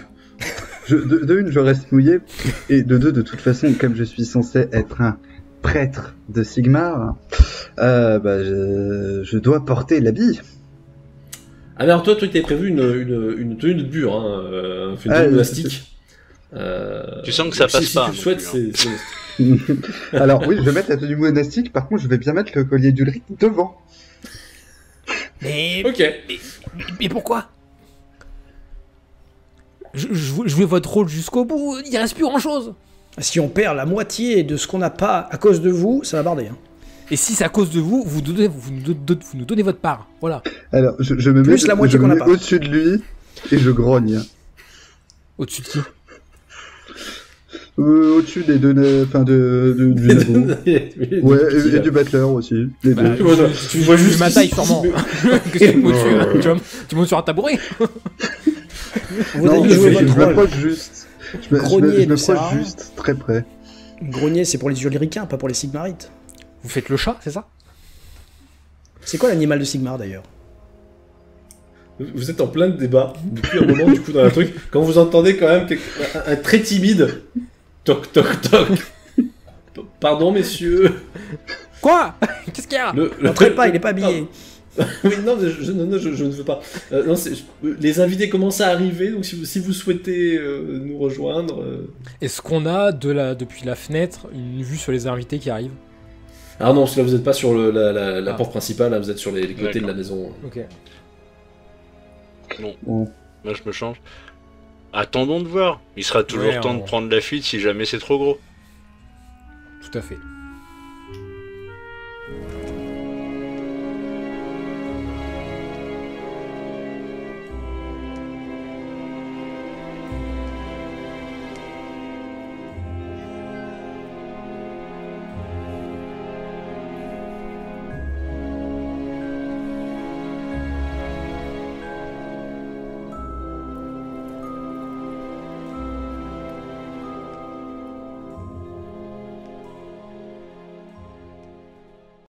donc. de une, je reste mouillé, et de deux, de toute façon, comme je suis censé être un prêtre de Sigmar, je dois porter l'habit. Ah mais alors toi, tu t'avais prévu une tenue de bure, une tenue monastique. Tu sens que ça passe si pas, tu le non souhaites, plus, c'est... Alors oui, je vais mettre la tenue monastique, par contre, je vais bien mettre le collier d'Ulrich devant. Mais, Ok. mais pourquoi je jouais votre rôle jusqu'au bout, il reste plus grand chose. Si on perd la moitié de ce qu'on n'a pas à cause de vous, ça va barder. Hein. Et si c'est à cause de vous, vous nous donnez votre part. Voilà. Alors, je me Plus mets, la moitié je me qu'on n'a mets pas. au-dessus de lui, et je grogne. Au-dessus de qui Au-dessus des deux, du nabo. Ouais, et du butler aussi. Les deux. Tu vois juste ma taille, sûrement. Qu'est-ce que tu montes tu montes sur un tabouret? Vous Non, allez je jouer me votre rôle. approche juste. Je Grognier me ne sert à approche rien. juste très près. Grognier, c'est pour les Ulricains, pas pour les Sigmarites. Vous faites le chat, c'est ça? C'est quoi l'animal de Sigmar d'ailleurs? Vous êtes en plein de débat depuis un moment du coup dans un truc. Quand vous entendez quand même un très timide Toc, toc, toc. Pardon, messieurs. Quoi? Qu'est-ce qu'il y a? N'entrez pas, il est pas habillé. Oui, non, je ne veux pas. Non, les invités commencent à arriver, donc si vous souhaitez nous rejoindre... Est-ce qu'on a, depuis la fenêtre, une vue sur les invités qui arrivent? Ah non, parce que là, vous n'êtes pas sur la porte principale, là, vous êtes sur les côtés de la maison. Ok. Bon, Bon. moi je me change. Attendons de voir. Il sera toujours temps de prendre la fuite si jamais c'est trop gros. Tout à fait.